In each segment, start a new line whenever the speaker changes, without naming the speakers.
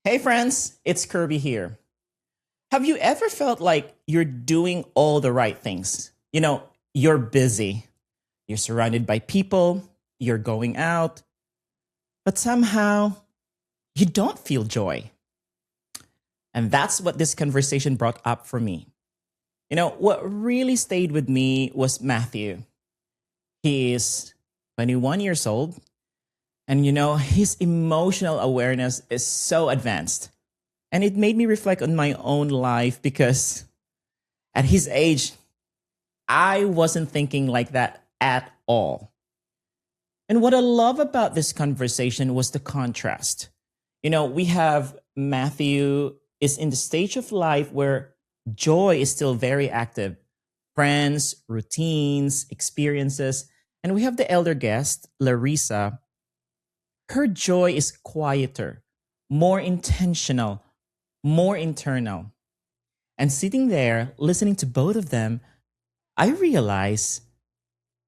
Hey friends, it's Kirby here. Have you ever felt like you're doing all the right things? You're busy, you're surrounded by people, you're going out, but somehow you don't feel joy. And that's what this conversation brought up for me. What really stayed with me was Matthew. He is 21 years old, and his emotional awareness is so advanced. And it made me reflect on my own life because at his age, I wasn't thinking like that at all. And what I love about this conversation was the contrast. We have Matthew is in the stage of life where joy is still very active, friends, routines, experiences. And we have the elder guest, Larissa. Her joy is quieter, more intentional, more internal. And sitting there, listening to both of them, I realize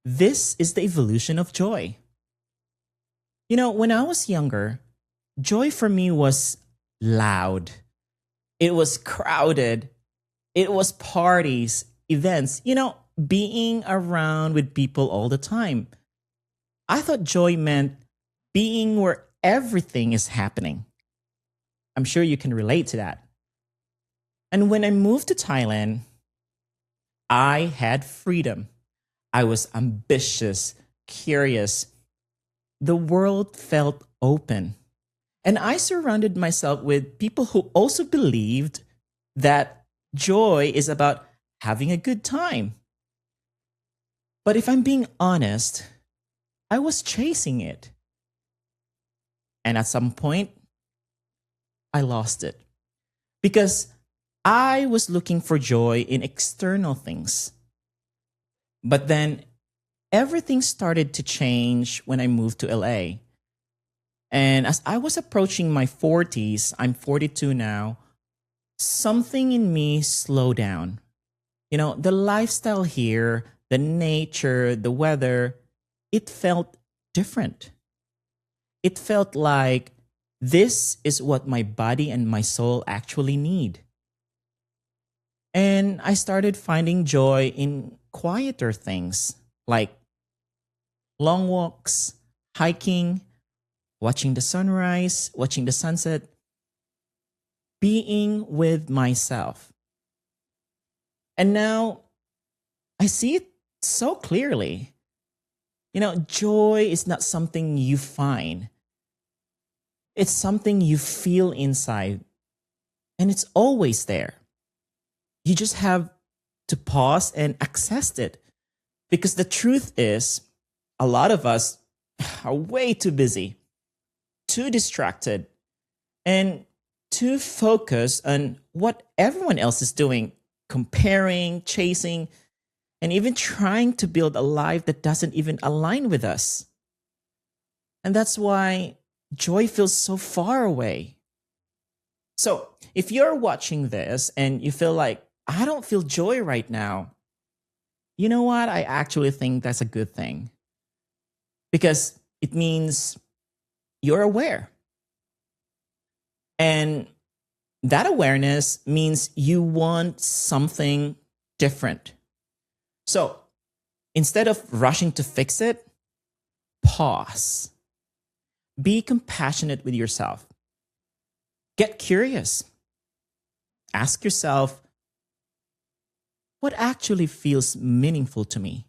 this is the evolution of joy. When I was younger, joy for me was loud. It was crowded. It was parties, events, being around with people all the time. I thought joy meant being where everything is happening. I'm sure you can relate to that. And when I moved to Thailand, I had freedom. I was ambitious, curious. The world felt open. And I surrounded myself with people who also believed that joy is about having a good time. But if I'm being honest, I was chasing it. And at some point, I lost it because I was looking for joy in external things. But then everything started to change when I moved to LA. And as I was approaching my 40s, I'm 42 now, something in me slowed down. The lifestyle here, the nature, the weather, it felt different. It felt like this is what my body and my soul actually need. And I started finding joy in quieter things like long walks, hiking, watching the sunrise, watching the sunset, being with myself. And now I see it so clearly. Joy is not something you find. It's something you feel inside, and it's always there. You just have to pause and access it. Because the truth is, a lot of us are way too busy, too distracted, and too focused on what everyone else is doing, comparing, chasing, and even trying to build a life that doesn't even align with us. And that's why joy feels so far away. So, if you're watching this and you feel like, I don't feel joy right now, you know what? I actually think that's a good thing because it means you're aware. And that awareness means you want something different. So, instead of rushing to fix it, pause. Be compassionate with yourself. Get curious. Ask yourself, what actually feels meaningful to me?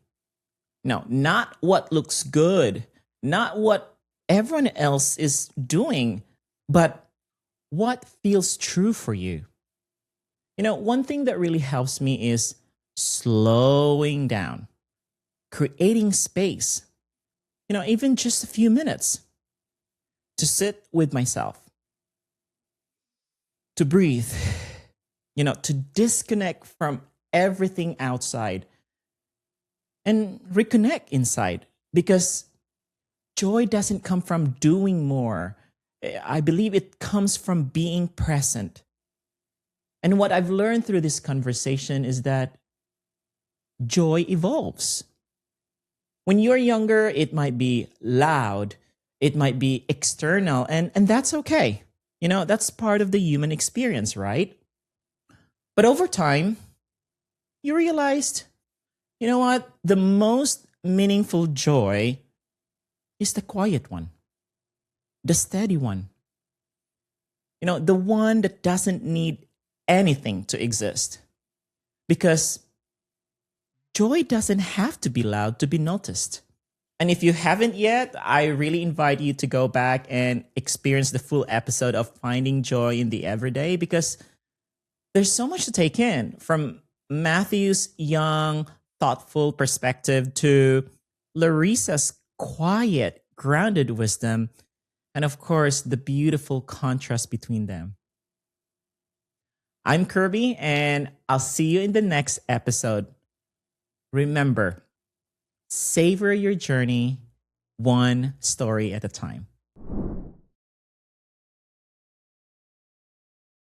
No, not what looks good, not what everyone else is doing, but what feels true for you. One thing that really helps me is slowing down, creating space, even just a few minutes to sit with myself, to breathe, to disconnect from everything outside and reconnect inside because joy doesn't come from doing more. I believe it comes from being present. And what I've learned through this conversation is that joy evolves. When you're younger, it might be loud, it might be external, and that's okay. That's part of the human experience, right? But over time, you realized, you know what? The most meaningful joy is the quiet one, the steady one, the one that doesn't need anything to exist. Because joy doesn't have to be loud to be noticed. And if you haven't yet, I really invite you to go back and experience the full episode of Finding Joy in the Everyday, because there's so much to take in, from Matthew's young, thoughtful perspective to Larissa's quiet, grounded wisdom, and of course, the beautiful contrast between them. I'm Kirby, and I'll see you in the next episode. Remember, savor your journey one story at a time.